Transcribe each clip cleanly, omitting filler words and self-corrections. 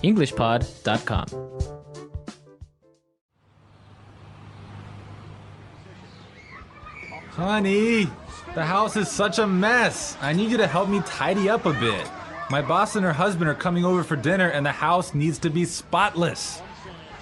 englishpod.com. Honey, the house is such a mess. I need you to help me tidy up a bit. My boss and her husband are coming over for dinner and the house needs to be spotless.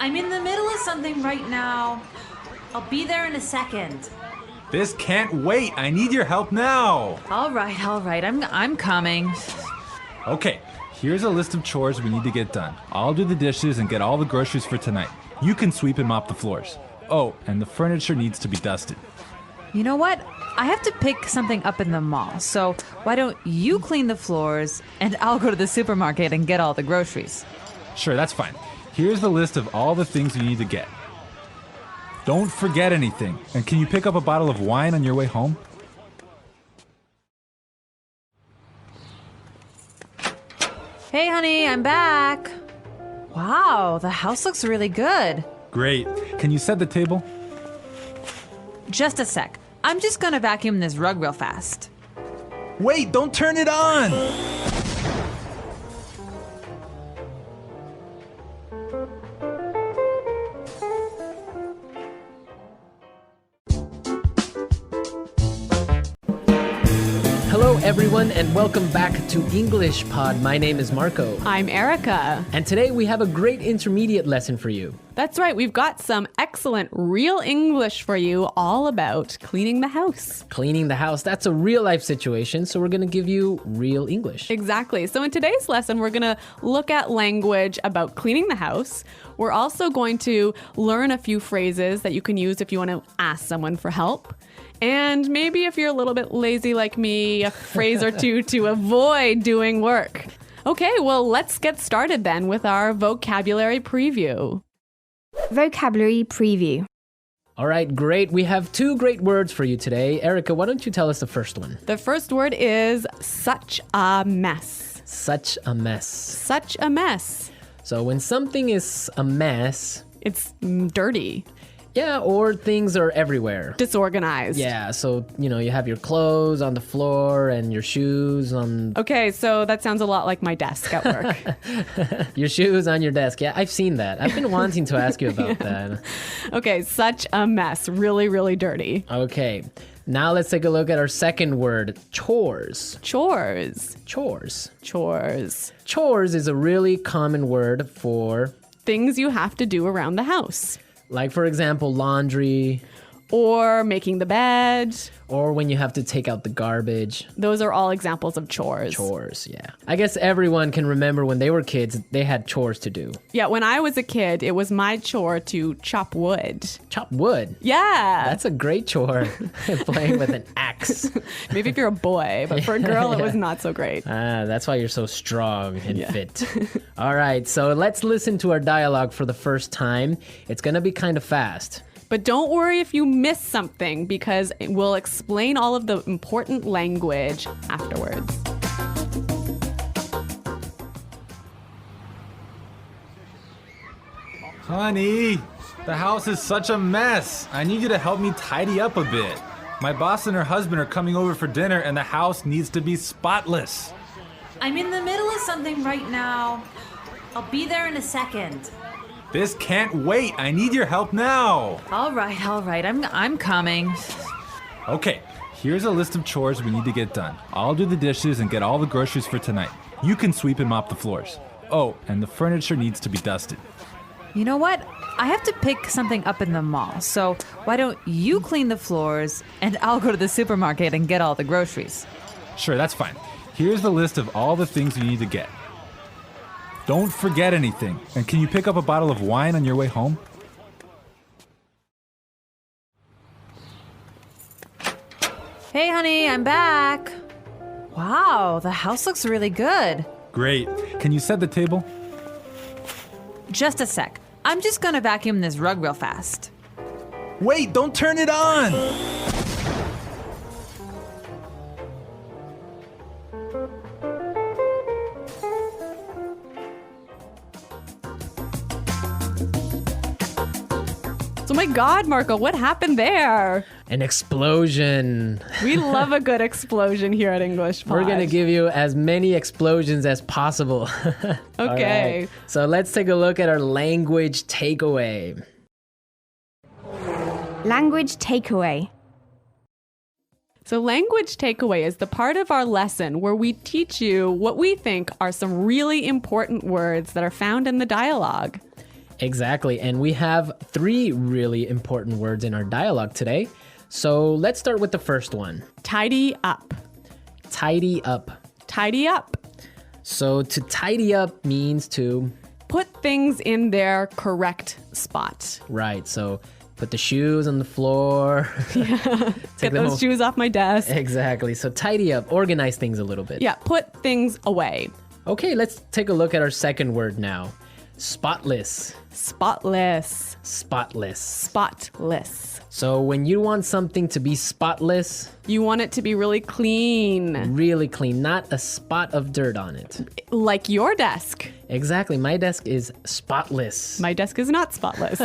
I'm in the middle of something right now. I'll be there in a second. This can't wait. I need your help now. All right. I'm coming. Okay, here's a list of chores we need to get done. I'll do the dishes and get all the groceries for tonight. You can sweep and mop the floors. Oh, and the furniture needs to be dusted. You know what? I have to pick something up in the mall, so why don't you clean the floors and I'll go to the supermarket and get all the groceries. Sure, that's fine. Here's the list of all the things you need to get. Don't forget anything. And can you pick up a bottle of wine on your way home? Hey, honey, I'm back. Wow, the house looks really good. Great. Can you set the table? Just a sec. I'm just gonna vacuum this rug real fast. Wait, don't turn it on! Hello, everyone, and welcome back to English Pod. My name is Marco. I'm Erica. And today we have a great intermediate lesson for you. That's right. We've got some excellent real English for you all about cleaning the house. Cleaning the house, that's a real life situation, so we're going to give you real English. Exactly. So in today's lesson, we're going to look at language about cleaning the house. We're also going to learn a few phrases that you can use if you want to ask someone for help. And maybe if you're a little bit lazy like me, a phrase or two to avoid doing work. Okay, well, let's get started then with our vocabulary preview. Vocabulary preview. All right, great. We have two great words for you today. Erica, why don't you tell us the first one? The first word is such a mess. Such a mess. Such a mess. So when something is a mess... It's dirty. Yeah, or things are everywhere. Disorganized. Yeah, so, you have your clothes on the floor and your shoes on... Okay, so that sounds a lot like my desk at work. Your shoes on your desk. Yeah, I've seen that. I've been wanting to ask you about that. Okay, such a mess. Really, really dirty. Okay, now let's take a look at our second word, chores. Chores. Chores. Chores. Chores is a really common word for... things you have to do around the house. Like, for example, laundry. Or making the bed. Or when you have to take out the garbage. Those are all examples of chores. Chores, yeah. I guess everyone can remember when they were kids, they had chores to do. Yeah, when I was a kid, it was my chore to chop wood. Chop wood? Yeah. That's a great chore. Playing with an axe. Maybe if you're a boy, but for a girl, it was not so great. That's why you're so strong and fit. All right, so let's listen to our dialogue for the first time. It's going to be kind of fast. But don't worry if you miss something, because we'll explain all of the important language afterwards. Honey, the house is such a mess. I need you to help me tidy up a bit. My boss and her husband are coming over for dinner and the house needs to be spotless. I'm in the middle of something right now. I'll be there in a second. This can't wait. I need your help now. All right. I'm coming. Okay, here's a list of chores we need to get done. I'll do the dishes and get all the groceries for tonight. You can sweep and mop the floors. Oh, and the furniture needs to be dusted. You know what? I have to pick something up in the mall, so why don't you clean the floors and I'll go to the supermarket and get all the groceries. Sure, that's fine. Here's the list of all the things you need to get. Don't forget anything. And can you pick up a bottle of wine on your way home? Hey, honey, I'm back. Wow, the house looks really good. Great. Can you set the table? Just a sec. I'm just gonna vacuum this rug real fast. Wait, don't turn it on! So my God, Marco, what happened there? An explosion. We love a good explosion here at English Pod. We're going to give you as many explosions as possible. All Okay. right. So let's take a look at our language takeaway. Language takeaway. So language takeaway is the part of our lesson where we teach you what we think are some really important words that are found in the dialogue. Exactly. And we have 3 really important words in our dialogue today. So let's start with the first one. Tidy up. Tidy up. Tidy up. So to tidy up means to... Put things in their correct spot. Right. So put the shoes on the floor. Get those shoes off my desk. Exactly. So tidy up. Organize things a little bit. Yeah, put things away. Okay, let's take a look at our second word now. Spotless. Spotless. Spotless. Spotless. So when you want something to be spotless, You want it to be really clean. really clean, not a spot of dirt on it. Like your desk. Exactly. My desk is spotless. My desk is not spotless.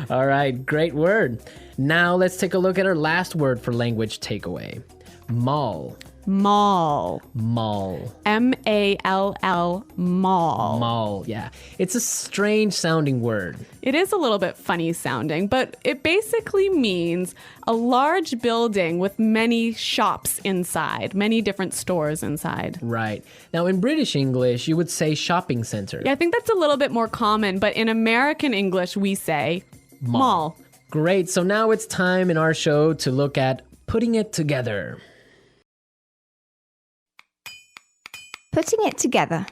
All right, great word. Now let's take a look at our last word for language takeaway. Mall. Mall. Mall. M-A-L-L. Mall. Mall, yeah. It's a strange sounding word. It is a little bit funny sounding, but it basically means a large building with many shops inside, many different stores inside. Right. Now in British English, you would say shopping center. Yeah, I think that's a little bit more common, but in American English, we say mall. Great. So now it's time in our show to look at putting it together. Putting it together.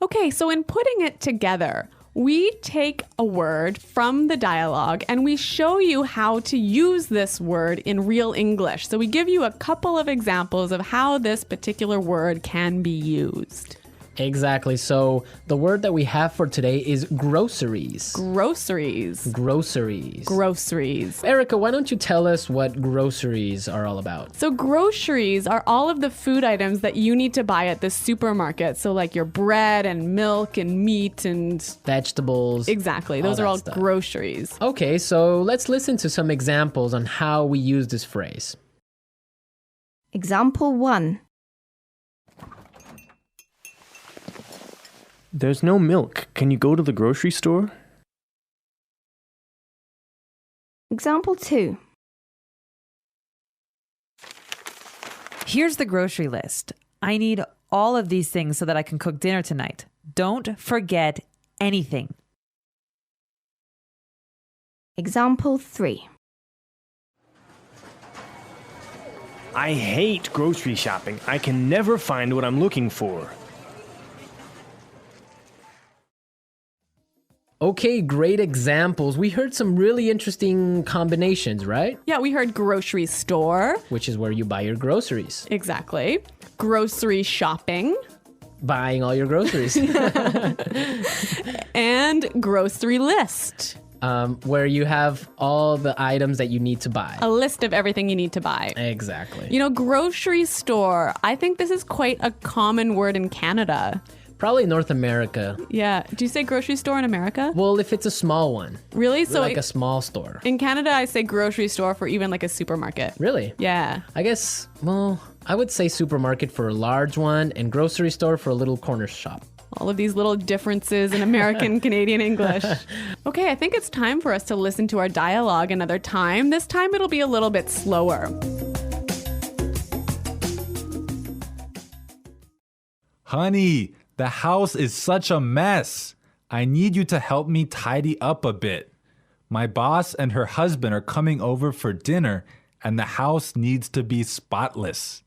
Okay, so in putting it together, we take a word from the dialogue and we show you how to use this word in real English. So we give you a couple of examples of how this particular word can be used. Exactly. So the word that we have for today is groceries. Groceries. Groceries. Groceries. Erica, why don't you tell us what groceries are all about? So groceries are all of the food items that you need to buy at the supermarket. So like your bread and milk and meat and... Vegetables. Exactly. Those are that all stuff. groceries. Okay, so let's listen to some examples on how we use this phrase. Example 1. There's no milk. Can you go to the grocery store? Example 2. Here's the grocery list. I need all of these things so that I can cook dinner tonight. Don't forget anything. Example 3. I hate grocery shopping. I can never find what I'm looking for. Okay, great examples. We heard some really interesting combinations, right? Yeah, we heard grocery store. Which is where you buy your groceries. Exactly. Grocery shopping. Buying all your groceries. And grocery list. Where you have all the items that you need to buy. A list of everything you need to buy. Exactly. You know, grocery store. I think this is quite a common word in Canada. Probably North America. Yeah. Do you say grocery store in America? Well, if it's a small one. Really? So Like a small store. in Canada, I say grocery store for even like a supermarket. Really? Yeah. I guess, well, I would say supermarket for a large one and grocery store for a little corner shop. All of these little differences in American Canadian English. Okay, I think it's time for us to listen to our dialogue another time. This time it'll be a little bit slower. Honey, the house is such a mess. I need you to help me tidy up a bit. My boss and her husband are coming over for dinner, and the house needs to be spotless.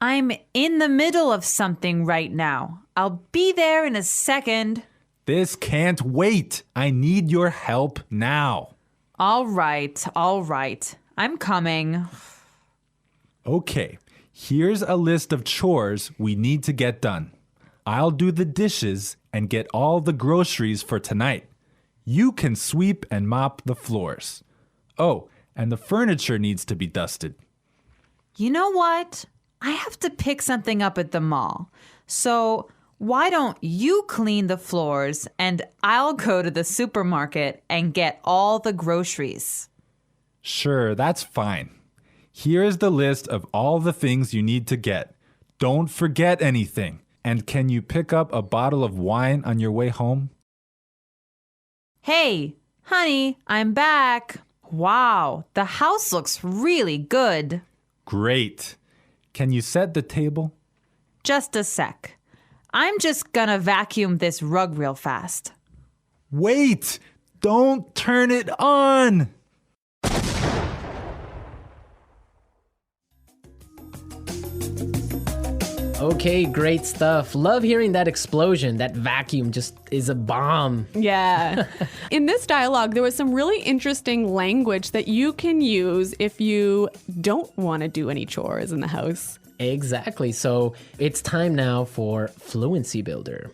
I'm in the middle of something right now. I'll be there in a second. This can't wait. I need your help now. All right. I'm coming. Okay, here's a list of chores we need to get done. I'll do the dishes and get all the groceries for tonight. You can sweep and mop the floors. Oh, and the furniture needs to be dusted. You know what? I have to pick something up at the mall. So why don't you clean the floors and I'll go to the supermarket and get all the groceries? Sure, that's fine. Here's the list of all the things you need to get. Don't forget anything. And can you pick up a bottle of wine on your way home? Hey, honey, I'm back. Wow, the house looks really good. Great. Can you set the table? Just a sec. I'm just gonna vacuum this rug real fast. Wait! Don't turn it on! Okay, great stuff. Love hearing that explosion. That vacuum just is a bomb. Yeah. In this dialogue, there was some really interesting language that you can use if you don't want to do any chores in the house. Exactly. So it's time now for Fluency Builder.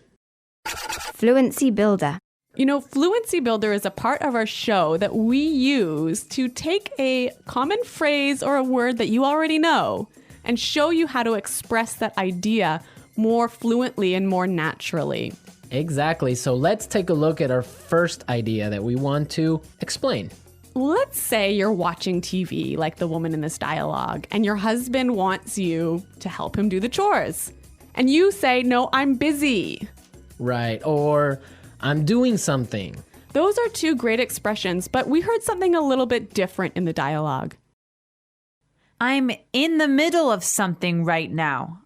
Fluency Builder. You know, Fluency Builder is a part of our show that we use to take a common phrase or a word that you already know and show you how to express that idea more fluently and more naturally. Exactly. So let's take a look at our first idea that we want to explain. Let's say you're watching TV like the woman in this dialogue, and your husband wants you to help him do the chores. And you say, "No, I'm busy." Right. Or I'm doing something. Those are two great expressions, but we heard something a little bit different in the dialogue. I'm in the middle of something right now.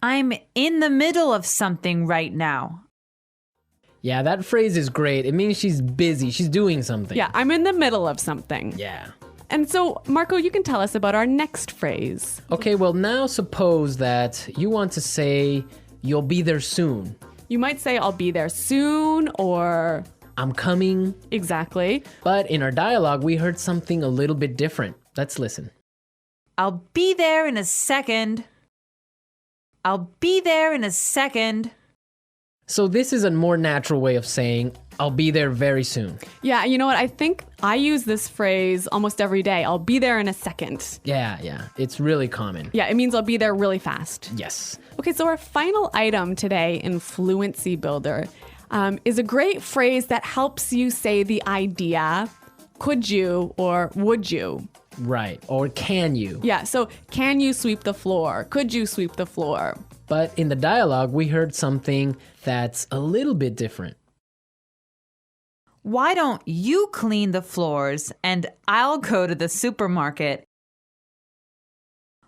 I'm in the middle of something right now. Yeah, that phrase is great. It means she's busy. She's doing something. Yeah, I'm in the middle of something. Yeah. And so, Marco, you can tell us about our next phrase. Okay, well, now suppose that you want to say, you'll be there soon. You might say, I'll be there soon, or I'm coming. exactly. But in our dialogue, we heard something a little bit different. Let's listen. I'll be there in a second. I'll be there in a second. So this is a more natural way of saying, I'll be there very soon. Yeah, you know what? I think I use this phrase almost every day. I'll be there in a second. Yeah. It's really common. Yeah, it means I'll be there really fast. Yes. Okay, so our final item today in Fluency Builder is a great phrase that helps you say the idea, could you or would you? Right. Or can you? Yeah, so can you sweep the floor? Could you sweep the floor? But in the dialogue, we heard something that's a little bit different. Why don't you clean the floors and I'll go to the supermarket?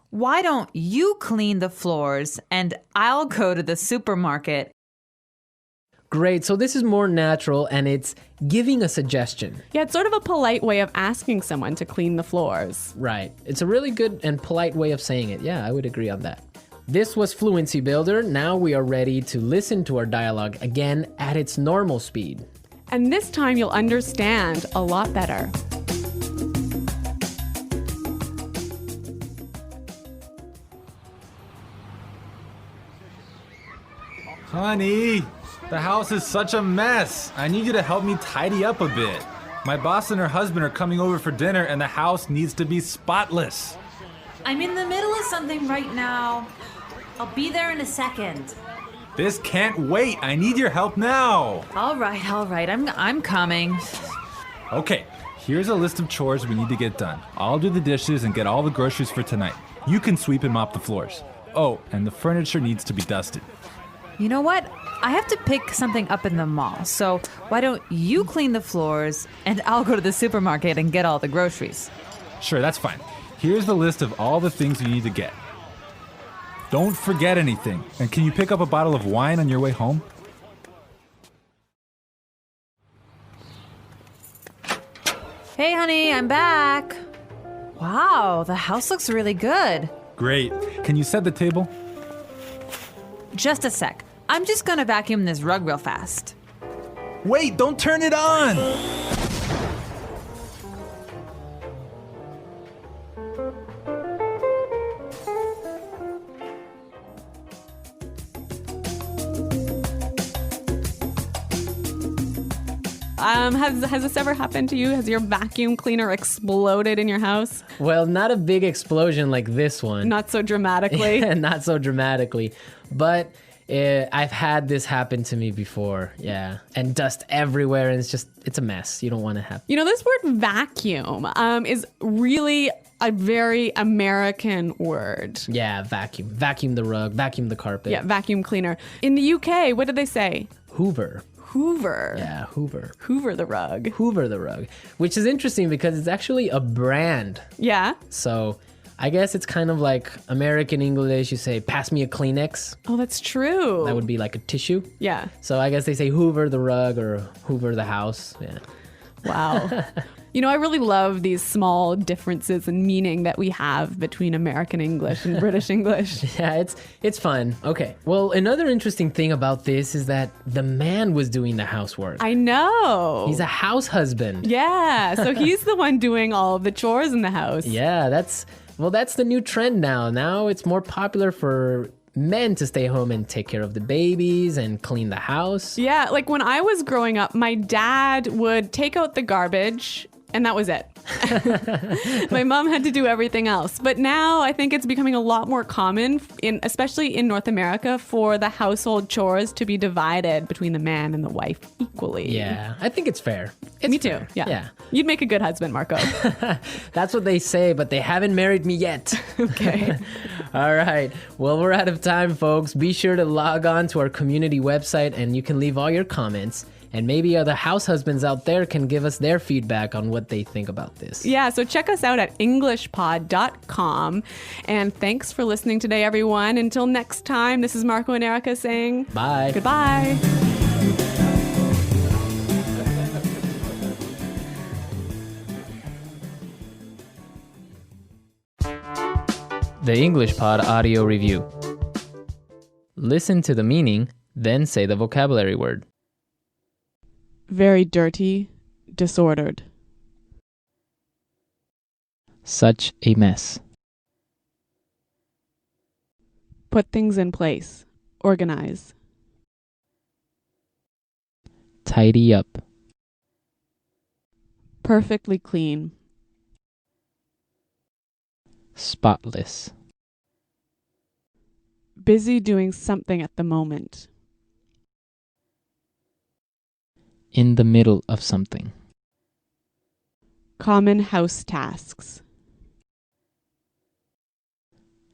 Why don't you clean the floors and I'll go to the supermarket? Great. So this is more natural and it's giving a suggestion. Yeah, it's sort of a polite way of asking someone to clean the floors. Right. It's a really good and polite way of saying it. Yeah, I would agree on that. This was Fluency Builder. Now we are ready to listen to our dialogue again at its normal speed. And this time you'll understand a lot better. Honey, the house is such a mess. I need you to help me tidy up a bit. My boss and her husband are coming over for dinner and the house needs to be spotless. I'm in the middle of something right now. I'll be there in a second. This can't wait. I need your help now. All right. I'm coming. Okay, here's a list of chores we need to get done. I'll do the dishes and get all the groceries for tonight. You can sweep and mop the floors. Oh, and the furniture needs to be dusted. You know what? I have to pick something up in the mall. So why don't you clean the floors and I'll go to the supermarket and get all the groceries. Sure, that's fine. Here's the list of all the things you need to get. Don't forget anything. And can you pick up a bottle of wine on your way home? Hey, honey, I'm back. Wow, the house looks really good. Great. Can you set the table? Just a sec. I'm just gonna vacuum this rug real fast. Wait, don't turn it on! Has this ever happened to you? Has your vacuum cleaner exploded in your house? Well, not a big explosion like this one. Not so dramatically. Not so dramatically. But I've had this happen to me before. Yeah. And dust everywhere. And it's a mess. You don't want to have. You know, this word vacuum is really a very American word. Yeah, vacuum. Vacuum the rug, vacuum the carpet. Yeah, vacuum cleaner. In the UK, what did they say? Hoover. Hoover. Yeah, Hoover. Hoover the rug. Hoover the rug, which is interesting because it's actually a brand. Yeah. So I guess it's kind of like American English. You say, pass me a Kleenex. Oh, that's true. That would be like a tissue. Yeah. So I guess they say Hoover the rug or Hoover the house. Yeah. Wow. You know, I really love these small differences in meaning that we have between American English and British English. Yeah, it's fun. Okay. Well, another interesting thing about this is that the man was doing the housework. I know. He's a house husband. Yeah. So he's the one doing all of the chores in the house. Yeah, that's the new trend now. Now it's more popular for men to stay home and take care of the babies and clean the house. Yeah. Like when I was growing up, my dad would take out the garbage and that was it. My mom had to do everything else. But now I think it's becoming a lot more common, especially in North America, for the household chores to be divided between the man and the wife equally. Yeah, I think it's fair. It's Me too. fair. Yeah. You'd make a good husband, Marco. That's what they say, but they haven't married me yet. Okay. All right. Well, we're out of time, folks. Be sure to log on to our community website and you can leave all your comments. And maybe other house husbands out there can give us their feedback on what they think about this. Yeah, so check us out at englishpod.com. And thanks for listening today, everyone. Until next time, this is Marco and Erica saying Bye. Goodbye. The English Pod Audio Review. Listen to the meaning, then say the vocabulary word. Very dirty, disordered. Such a mess. Put things in place. Organize. Tidy up. Perfectly clean. Spotless. Busy doing something at the moment. In the middle of something. Common house tasks.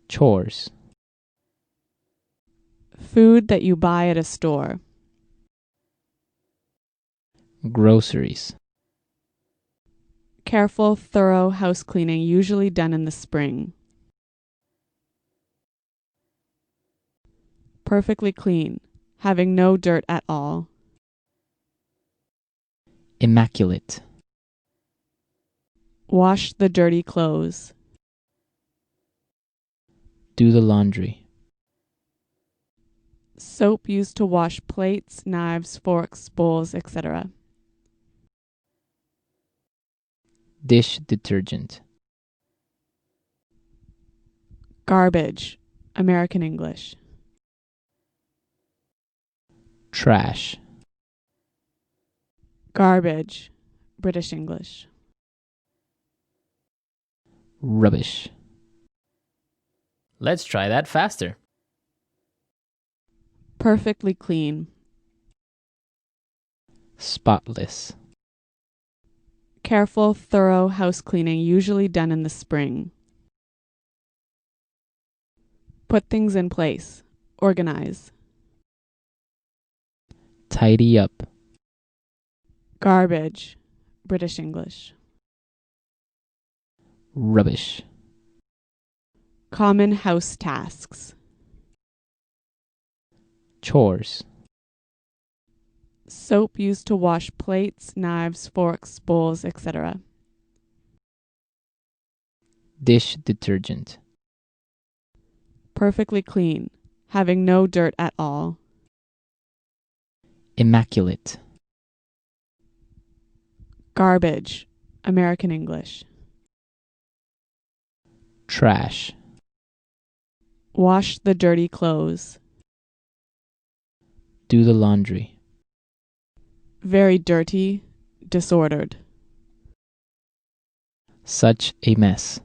Chores. Food that you buy at a store. Groceries. Careful, thorough house cleaning, usually done in the spring. Perfectly clean, having no dirt at all. Immaculate. Wash the dirty clothes. Do the laundry. Soap used to wash plates, knives, forks, bowls, etc. Dish detergent. Garbage, American English. Trash. Garbage, British English. Rubbish. Let's try that faster. Perfectly clean. Spotless. Careful, thorough house cleaning, usually done in the spring. Put things in place. Organize. Tidy up. Garbage, British English. Rubbish. Common house tasks. Chores. Soap used to wash plates, knives, forks, bowls, etc. Dish detergent. Perfectly clean, having no dirt at all. Immaculate. Garbage, American English. Trash. Wash the dirty clothes. Do the laundry. Very dirty, disordered. Such a mess.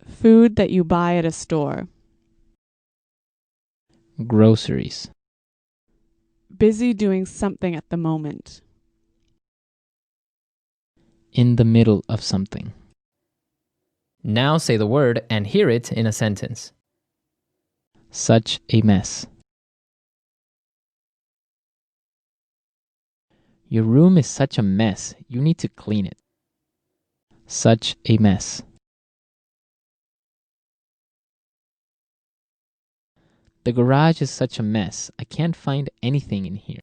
Food that you buy at a store. Groceries. Busy doing something at the moment. In the middle of something. Now say the word and hear it in a sentence. Such a mess. Your room is such a mess. You need to clean it. Such a mess. The garage is such a mess. I can't find anything in here.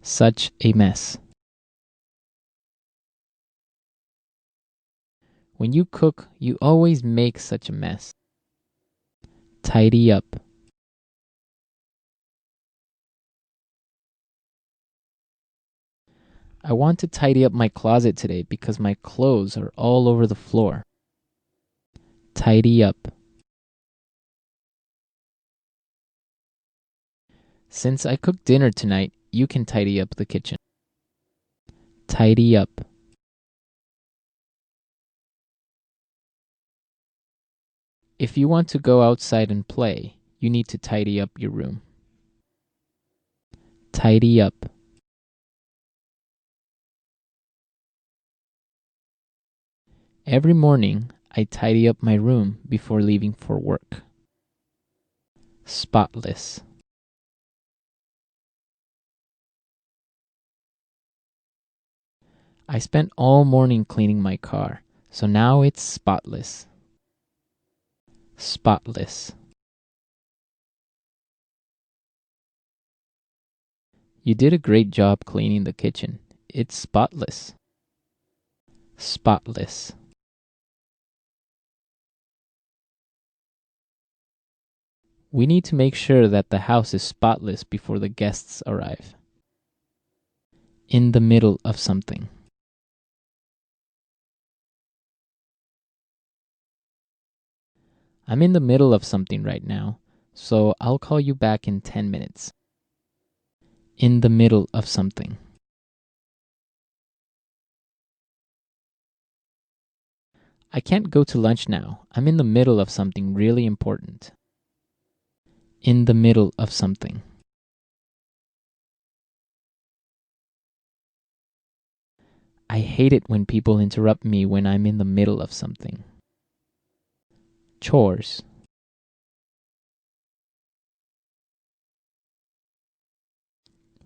Such a mess. When you cook, you always make such a mess. Tidy up. I want to tidy up my closet today because my clothes are all over the floor. Tidy up. Since I cooked dinner tonight, you can tidy up the kitchen. Tidy up. If you want to go outside and play, you need to tidy up your room. Tidy up. Every morning, I tidy up my room before leaving for work. Spotless. I spent all morning cleaning my car, so now it's spotless. Spotless. You did a great job cleaning the kitchen. It's spotless. Spotless. We need to make sure that the house is spotless before the guests arrive. In the middle of something. I'm in the middle of something right now, so I'll call you back in 10 minutes. In the middle of something. I can't go to lunch now. I'm in the middle of something really important. In the middle of something. I hate it when people interrupt me when I'm in the middle of something. Chores.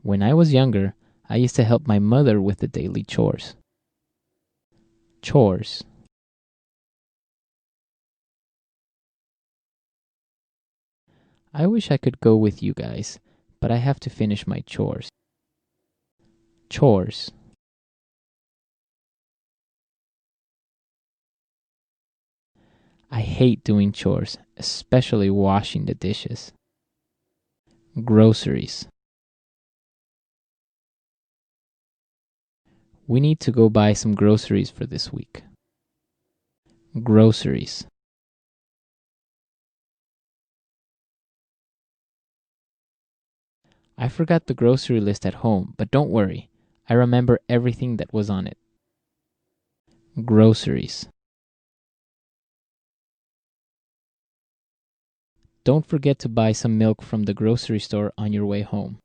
When I was younger, I used to help my mother with the daily chores. Chores. I wish I could go with you guys, but I have to finish my chores. Chores. I hate doing chores, especially washing the dishes. Groceries. We need to go buy some groceries for this week. Groceries. I forgot the grocery list at home, but don't worry. I remember everything that was on it. Groceries. Don't forget to buy some milk from the grocery store on your way home.